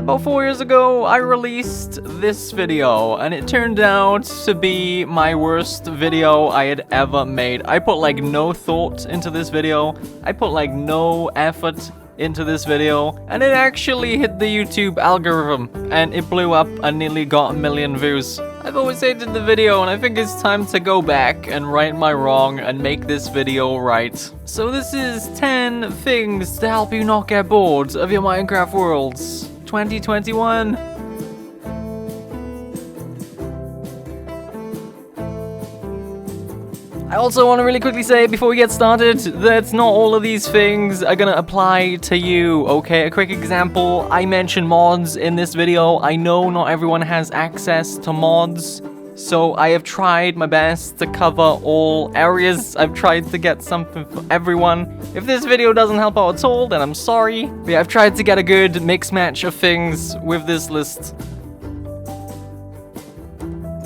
About 4 years ago, I released this video, and it turned out to be my worst video I had ever made. I put like no thought into this video. I put like no effort into this video, and it actually hit the YouTube algorithm, and it blew up and nearly got 1 million views. I've always hated the video, and I think it's time to go back and right my wrong and make this video right. So this is 10 things to help you not get bored of your Minecraft worlds. 2021. I also want to really quickly say before we get started that not all of these things are gonna apply to you, okay? A quick example, I mentioned mods in this video. I know not everyone has access to mods, so I have tried my best to cover all areas. I've tried to get something for everyone. If this video doesn't help out at all, then I'm sorry. But yeah, I've tried to get a good mix match of things with this list.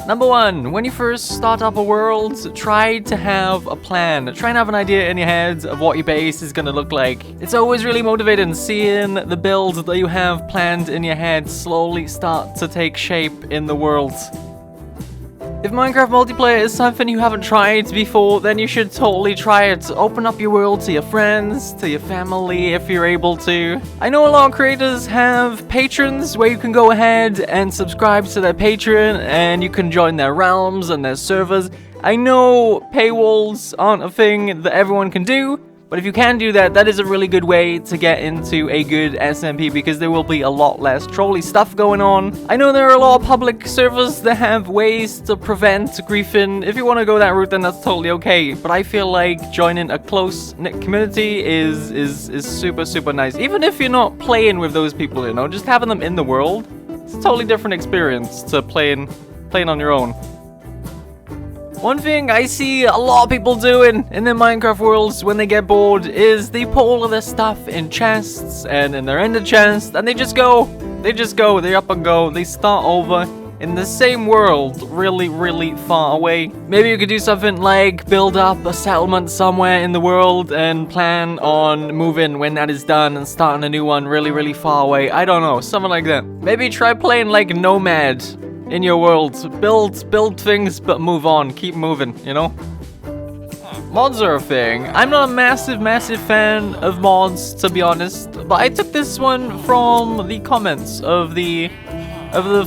Number 1, when you first start up a world, try to have a plan. Try and have an idea in your head of what your base is gonna look like. It's always really motivating seeing the build that you have planned in your head slowly start to take shape in the world. If Minecraft multiplayer is something you haven't tried before, then you should totally try it. Open up your world to your friends, to your family if you're able to. I know a lot of creators have patrons where you can go ahead and subscribe to their patron and you can join their realms and their servers. I know paywalls aren't a thing that everyone can do, but if you can do that, that is a really good way to get into a good SMP because there will be a lot less trolly stuff going on. I know there are a lot of public servers that have ways to prevent griefing. If you want to go that route, then that's totally okay. But I feel like joining a close-knit community is super nice. Even if you're not playing with those people, you know, just having them in the world, it's a totally different experience to playing on your own. One thing I see a lot of people doing in their Minecraft worlds when they get bored is they put all of their stuff in chests and in their ender chest and they just go, they up and go, they start over in the same world really far away. Maybe you could do something like build up a settlement somewhere in the world and plan on moving when that is done and starting a new one really far away. I don't know, something like that. Maybe try playing like Nomad in your world. Build things, but move on. Keep moving, you know? Mods are a thing. I'm not a massive fan of mods, to be honest, but I took this one from the comments of the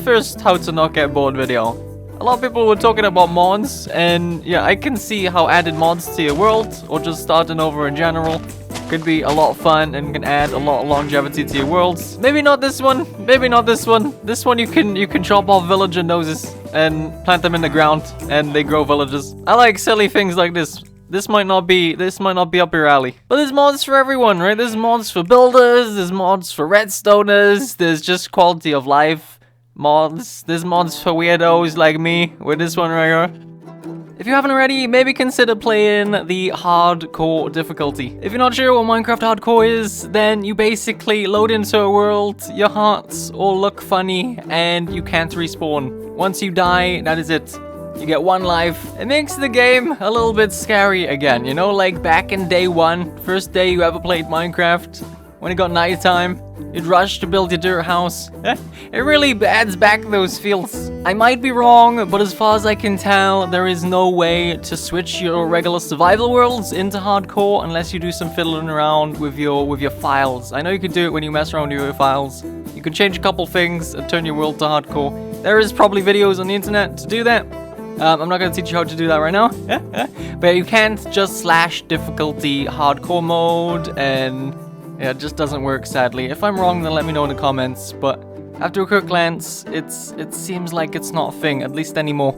first How to Not Get Bored video. A lot of people were talking about mods, and yeah, I can see how added mods to your world, or just starting over in general, could be a lot of fun and can add a lot of longevity to your worlds. Maybe not this one, maybe not this one. This one you can chop off villager noses and plant them in the ground and they grow villages. I like silly things like this. This might not be up your alley. But there's mods for everyone, right? There's mods for builders, there's mods for redstoners, there's just quality of life mods. There's mods for weirdos like me with this one right here. If you haven't already, maybe consider playing the hardcore difficulty. If you're not sure what Minecraft hardcore is, then you basically load into a world, your hearts all look funny, and you can't respawn. Once you die, that is it. You get 1 life. It makes the game a little bit scary again, you know, like back in day 1, first day you ever played Minecraft, when it got nighttime, you'd rush to build your dirt house. It really adds back those feels. I might be wrong, but as far as I can tell, there is no way to switch your regular survival worlds into hardcore unless you do some fiddling around with your files. I know you can do it when you mess around with your files. You can change a couple things and turn your world to hardcore. There is probably videos on the internet to do that. I'm not going to teach you how to do that right now. But you can't just slash difficulty hardcore mode, and yeah, it just doesn't work, sadly. If I'm wrong, then let me know in the comments, but after a quick glance, it seems like it's not a thing, at least anymore.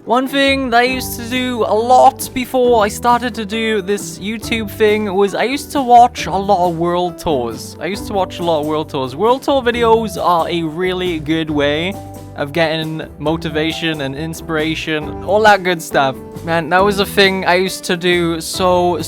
One thing that I used to do a lot before I started to do this YouTube thing was I used to watch a lot of world tours. World tour videos are a really good way of getting motivation and inspiration, all that good stuff. Man, that was a thing I used to do so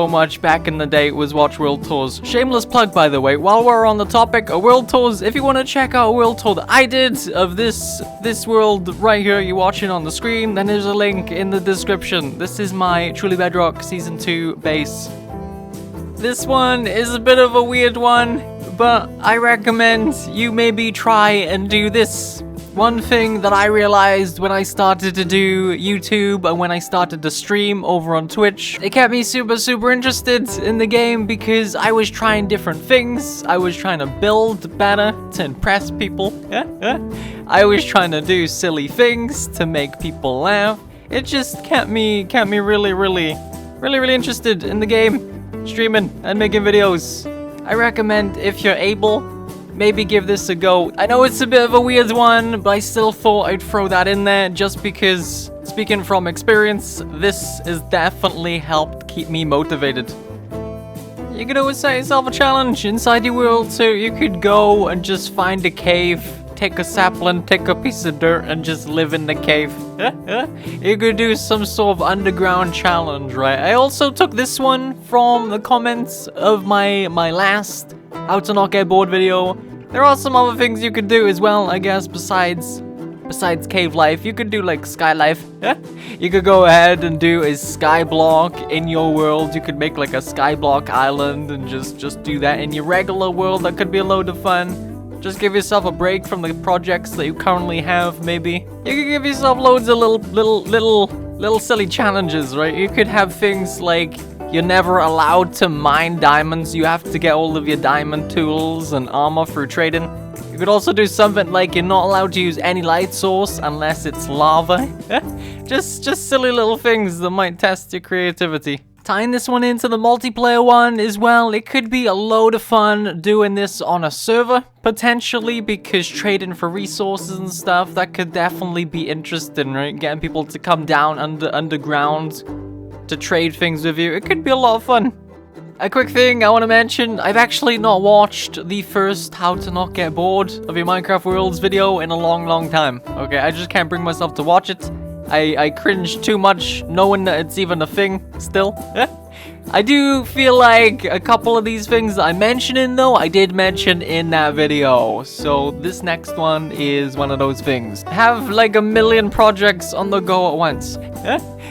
much back in the day, was watch world tours. Shameless plug, by the way, while we're on the topic of world tours, if you want to check out a world tour that I did of this world right here you're watching on the screen, then there's a link in the description. This is my Truly Bedrock Season 2 base. This one is a bit of a weird one, but I recommend you maybe try and do this. One thing that I realized when I started to do YouTube and when I started to stream over on Twitch, it kept me super interested in the game because I was trying different things. I was trying to build better to impress people. I was trying to do silly things to make people laugh. It just kept me really interested in the game, streaming and making videos. I recommend, if you're able, maybe give this a go. I know it's a bit of a weird one, but I still thought I'd throw that in there just because, speaking from experience, this has definitely helped keep me motivated. You could always set yourself a challenge inside your world, so you could go and just find a cave, take a sapling, take a piece of dirt, and just live in the cave. You could do some sort of underground challenge, right? I also took this one from the comments of my last How to Not Get Bored video. There are some other things you could do as well, I guess, besides cave life. You could do like sky life. You could go ahead and do a sky block in your world. You could make like a sky block island and just do that in your regular world. That could be a load of fun. Just give yourself a break from the projects that you currently have, maybe. You could give yourself loads of little silly challenges, right? You could have things like you're never allowed to mine diamonds. You have to get all of your diamond tools and armor through trading. You could also do something like you're not allowed to use any light source unless it's lava. just silly little things that might test your creativity. Tying this one into the multiplayer one as well, it could be a load of fun doing this on a server, potentially, because trading for resources and stuff, that could definitely be interesting, right? Getting people to come down underground to trade things with you. It could be a lot of fun. A quick thing I want to mention, I've actually not watched the first How to Not Get Bored of your Minecraft Worlds video in a long time. Okay, I just can't bring myself to watch it. I cringe too much knowing that it's even a thing still. I do feel like a couple of these things that I'm mentioning, though, I did mention in that video. So this next one is one of those things. Have like a million projects on the go at once.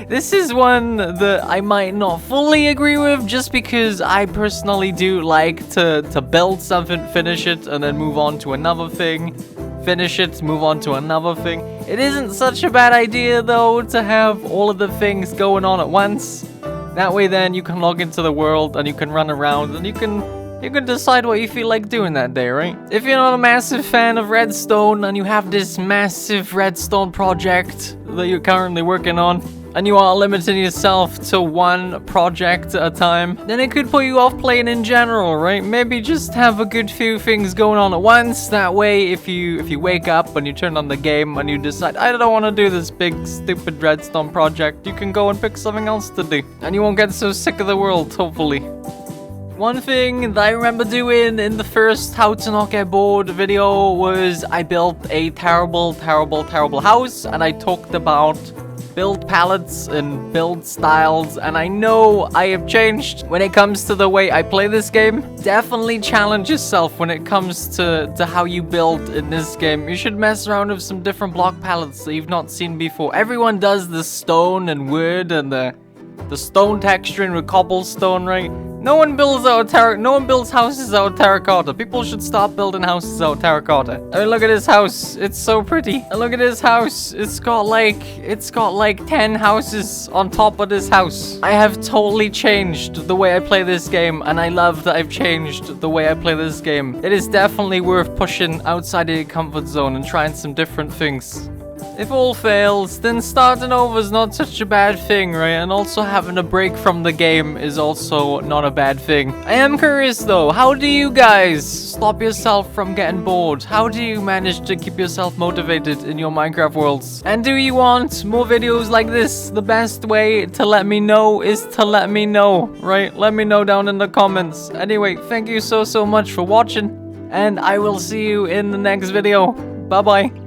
This is one that I might not fully agree with, just because I personally do like to build something, finish it, and then move on to another thing. Finish it, move on to another thing. It isn't such a bad idea, though, to have all of the things going on at once. That way then you can log into the world and you can run around and you can decide what you feel like doing that day, right? If you're not a massive fan of redstone and you have this massive redstone project that you're currently working on, and you are limiting yourself to one project at a time, then it could put you off playing in general, right? Maybe just have a good few things going on at once. That way, if you wake up and you turn on the game and you decide, I don't want to do this big, stupid redstone project, you can go and pick something else to do. And you won't get so sick of the world, hopefully. One thing that I remember doing in the first How to Not Get Bored video was I built a terrible house, and I talked about build palettes and build styles, and I know I have changed when it comes to the way I play this game. Definitely challenge yourself when it comes to how you build in this game. You should mess around with some different block palettes that you've not seen before. Everyone does the stone and wood and the stone texturing with cobblestone, right? No one builds houses out of terracotta. People should stop building houses out of terracotta. I mean, look at this house. It's so pretty. And look at this house. It's got like 10 houses on top of this house. I have totally changed the way I play this game, and I love that I've changed the way I play this game. It is definitely worth pushing outside of your comfort zone and trying some different things. If all fails, then starting over is not such a bad thing, right? And also having a break from the game is also not a bad thing. I am curious though, how do you guys stop yourself from getting bored? How do you manage to keep yourself motivated in your Minecraft worlds? And do you want more videos like this? The best way to let me know is to let me know, right? Let me know down in the comments. Anyway, thank you so much for watching, and I will see you in the next video. Bye bye.